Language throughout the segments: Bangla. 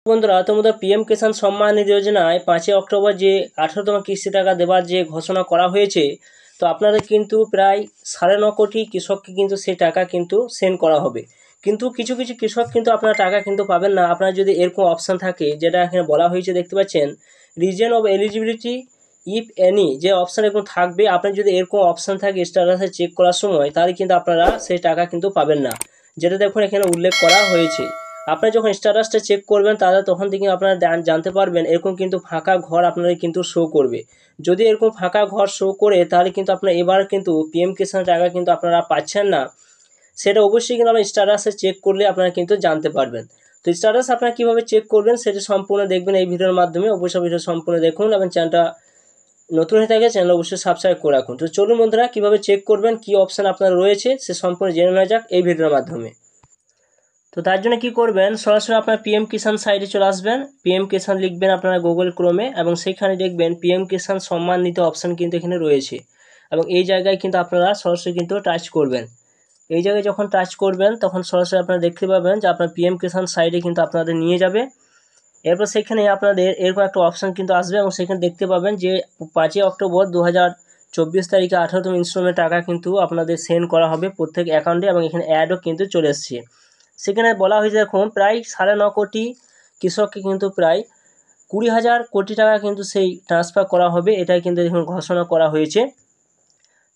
বন্ধুরা, তোমাদের পিএম কিষাণ সম্মান নিধি যোজনায় 5 অক্টোবর যে 18তম কিস্তি টাকা দেওয়ার যে ঘোষণা করা হয়েছে, তো আপনাদের কিন্তু প্রায় 9.5 কোটি কৃষককে কিন্তু সেই টাকা কিন্তু সেন্ড করা হবে। কিন্তু কিছু কিছু কৃষক কিন্তু আপনারা টাকা কিন্তু পাবেন না। আপনার যদি এরকম অপশান থাকে, যেটা এখানে বলা হয়েছে দেখতে পাচ্ছেন, reason of eligibility if any, যে অপশান এরকম থাকবে, আপনার যদি এরকম অপশান থাকে স্ট্যাটাসে চেক করার সময়, তাহলে কিন্তু আপনারা সেই টাকা কিন্তু পাবেন না, যেটা দেখুন এখানে উল্লেখ করা হয়েছে। আপনারা যখন স্ট্যাটাসটা চেক করবেন, তাহলে তখন থেকে আপনারা জানতে পারবেন এরকম কিন্তু ফাঁকা ঘর আপনাদের কিন্তু শো করবে। যদি এরকম ফাঁকা ঘর শো করে, তাহলে কিন্তু আপনারা এবার কিন্তু পিএম কিষাণ টাকা কিন্তু আপনারা পাচ্ছেন না। সেটা অবশ্যই কিন্তু আপনারা স্ট্যাটাসে চেক করলে আপনারা কিন্তু জানতে পারবেন। তো স্ট্যাটাস আপনারা কীভাবে চেক করবেন সেটা সম্পূর্ণ দেখবেন এই ভিডিওর মাধ্যমে। অবশ্যই ভিডিও সম্পূর্ণ দেখুন এবং চ্যানেলটা নতুন হয়ে থাকে চ্যানেল অবশ্যই সাবস্ক্রাইব করে রাখুন। তো চলুন বন্ধুরা, কীভাবে চেক করবেন, কী অপশান আপনার রয়েছে সে সম্পূর্ণ জেনে নেওয়া যাক এই ভিডিওর মাধ্যমে। তো তার জন্য কী করবেন, সরাসরি আপনার পিএম কিষাণ সাইটে চলে আসবেন। পিএম কিষাণ লিখবেন আপনারা গুগল ক্রোমে এবং সেখানে দেখবেন পিএম কিষাণ সম্মান নিধি অপশান কিন্তু এখানে রয়েছে এবং এই জায়গায় কিন্তু আপনারা সরাসরি কিন্তু টাচ করবেন। এই জায়গায় যখন টাচ করবেন, তখন সরাসরি আপনারা দেখতে পাবেন যে আপনার পিএম কিষাণ সাইটে কিন্তু আপনাদের নিয়ে যাবে। এরপর সেখানে আপনাদের এরকম একটা অপশান কিন্তু আসবে এবং সেখানে দেখতে পাবেন যে 5 অক্টোবর 2024 তারিখে 18তম ইনস্টলমেন্ট টাকা কিন্তু আপনাদের সেন্ড করা হবে প্রত্যেক অ্যাকাউন্টে এবং এখানে অ্যাডও কিন্তু চলে এসছে। সেখানে বলা হয়েছে দেখুন প্রায় 9.5 কোটি কৃষককে কিন্তু প্রায় 20,000 কোটি টাকা কিন্তু সেই ট্রান্সফার করা হবে, এটাই কিন্তু দেখুন ঘোষণা করা হয়েছে।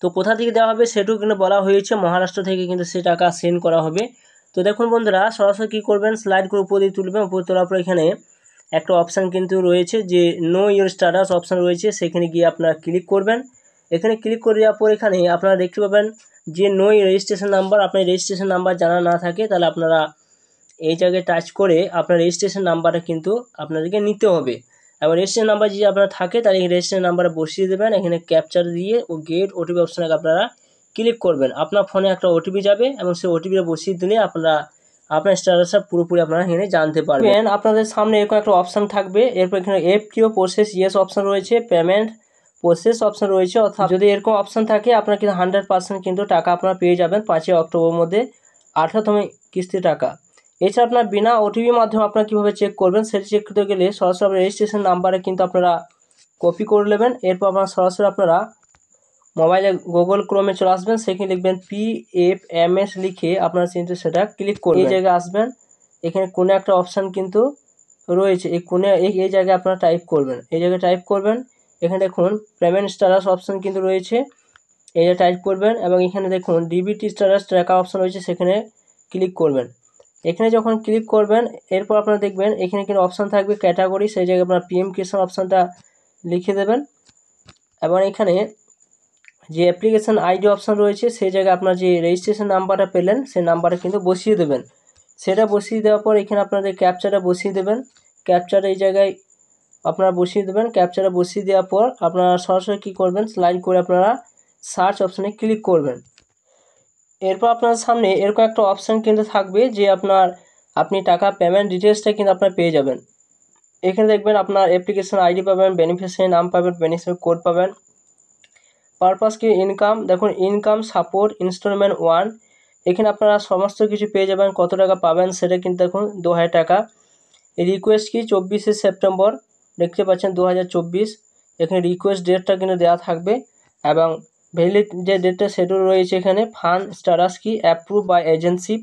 তো কোথা থেকে দেওয়া হবে সেটাও কিন্তু বলা হয়েছে, মহারাষ্ট্র থেকে কিন্তু সেই টাকা সেন্ড করা হবে। তো দেখুন বন্ধুরা, সরাসরি কী করবেন, স্লাইড করে উপর দিয়ে তুলবেন। উপর তোলার পর এখানে একটা অপশান কিন্তু রয়েছে যে নো ইউর স্ট্যাটাস অপশান রয়েছে, সেখানে গিয়ে আপনারা ক্লিক করবেন। এখানে ক্লিক করে দেওয়ার পর এখানে আপনারা দেখতে পাবেন যে নো রেজিস্ট্রেশন নাম্বার, আপনার রেজিস্ট্রেশন নাম্বার জানা না থাকে তাহলে আপনারা এই জায়গায় টাচ করে আপনার রেজিস্ট্রেশন নাম্বারটা কিন্তু আপনাদেরকে নিতে হবে এবং রেজিস্ট্রেশন নাম্বার যদি আপনার থাকে তাহলে এই রেজিস্ট্রেশন নাম্বারে বসিয়ে দেবেন। এখানে ক্যাপচার দিয়ে ও গেট ওটিপি অপশানে আপনারা ক্লিক করবেন। আপনার ফোনে একটা ওটিপি যাবে এবং সেই ওটিপিটা বসিয়ে দিলে আপনারা আপনার স্ট্যাটাসটা পুরোপুরি আপনারা এখানে জানতে পারবেন। আপনাদের সামনে এরকম একটা অপশান থাকবে, এরপর এখানে এফটিও প্রসেস ইয়েস অপশান রয়েছে, পেমেন্ট প্রসেস অপশান রয়েছে। অর্থাৎ যদি এরকম অপশান থাকে আপনার কিন্তু 100% কিন্তু টাকা আপনারা পেয়ে যাবেন 5 অক্টোবর মধ্যে 18তম কিস্তি টাকা। এছাড়া আপনার বিনা ওটিপির মাধ্যমে আপনারা কীভাবে চেক করবেন সেটা চেক করতে গেলে সরাসরি আপনার রেজিস্ট্রেশন নাম্বারে কিন্তু আপনারা কপি করে নেবেন। এরপর আপনারা সরাসরি আপনারা মোবাইলে গুগল ক্রোমে চলে আসবেন, সেখানে লিখবেন PFMS লিখে আপনারা কিন্তু সেটা ক্লিক করবেন। এই জায়গায় আসবেন, এখানে কোনো একটা অপশান কিন্তু রয়েছে, এই কোণে এই জায়গায় আপনারা টাইপ করবেন। এই জায়গায় টাইপ করবেন, এখানে দেখুন পেমেন্ট স্ট্যাটাস অপশান কিন্তু রয়েছে, এই জায়গায় টাইপ করবেন এবং এখানে দেখুন ডিবিটি স্ট্যাটাস ট্র্যাকার অপশান রয়েছে, সেখানে ক্লিক করবেন। এখানে যখন ক্লিক করবেন, এরপর আপনারা দেখবেন এখানে কিন্তু অপশান থাকবে ক্যাটাগরি, সেই জায়গায় আপনার পিএম কিষাণ অপশানটা লিখে দেবেন এবং এখানে যে অ্যাপ্লিকেশান আইডি অপশান রয়েছে সেই জায়গায় আপনার যে রেজিস্ট্রেশন নাম্বারটা পেলেন সেই নাম্বারটা কিন্তু বসিয়ে দেবেন। সেটা বসিয়ে দেওয়ার পর এখানে আপনাদের ক্যাপচাটা বসিয়ে দেবেন। ক্যাপচাটা এই জায়গায় আপনারা বসিয়ে দেবেন। ক্যাপচাটা বসিয়ে দেওয়ার পর আপনারা সরাসরি কী করবেন, স্লাইড করে আপনারা সার্চ অপশানে ক্লিক করবেন। এরপর আপনার সামনে এরকম একটা অপশান কিন্তু থাকবে যে আপনি টাকা পেমেন্ট ডিটেলসটা কিন্তু আপনারা পেয়ে যাবেন। এখানে দেখবেন আপনার অ্যাপ্লিকেশন আইডি পাবেন, বেনিফিশিয়ারি নাম পাবেন, বেনিফিশিয়ারি কোড পাবেন, পারপাস কি ইনকাম, দেখুন ইনকাম সাপোর্ট ইনস্টলমেন্ট 1, এখানে আপনারা সমস্ত কিছু পেয়ে যাবেন। কত টাকা পাবেন সেটা কিন্তু দেখুন 2000 টাকা। রিকোয়েস্ট কি 24শে সেপ্টেম্বর দেখতে পাচ্ছেন 2024, এখানে রিকোয়েস্ট ডেটটা কিন্তু দেওয়া থাকবে এবং ভ্যালিড যে ডেটটা সেটাও রয়েছে এখানে। ফান্ড স্ট্যাটাস কি অ্যাপ্রুভ বাই এজেন্সি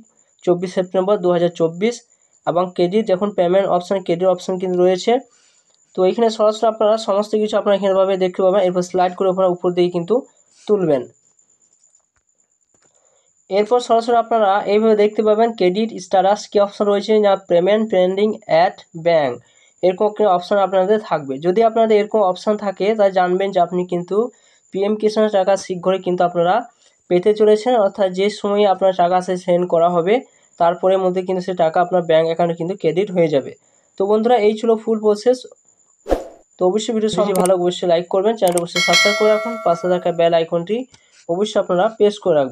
24 সেপ্টেম্বর 2024 এবং ক্রেডিট যখন পেমেন্ট অপশান ক্রেডিট অপশান কিন্তু রয়েছে। তো এখানে সরাসরি আপনারা সমস্ত কিছু আপনারা এখানেভাবে দেখতে পাবেন। এরপর স্লাইড করে আপনারা উপর দিকে কিন্তু তুলবেন। এরপর সরাসরি আপনারা এইভাবে দেখতে পাবেন ক্রেডিট স্ট্যাটাস কী অপশান রয়েছে, যা পেমেন্ট পেন্ডিং অ্যাট ব্যাঙ্ক, এরকম একটি অপশান আপনাদের থাকবে। যদি আপনাদের এরকম অপশান থাকে তাহলে জানবেন যে আপনি কিন্তু পিএম কিষাণের টাকা শীঘ্রই কিন্তু আপনারা পেতে চলেছেন, অর্থাৎ যে সময়ে আপনার টাকা সে সেন্ড করা হবে তারপরের মধ্যে কিন্তু সে টাকা আপনার ব্যাঙ্ক অ্যাকাউন্টে কিন্তু ক্রেডিট হয়ে যাবে। তো বন্ধুরা, এই ছিল ফুল প্রসেস। তো অবশ্যই ভিডিও সবচেয়ে ভালো অবশ্যই লাইক করবেন, চ্যানেলটা অবশ্যই সাবস্ক্রাইব করে রাখুন, পাশে থাকা বেল আইকনটি অবশ্যই আপনারা প্রেস করে রাখবেন।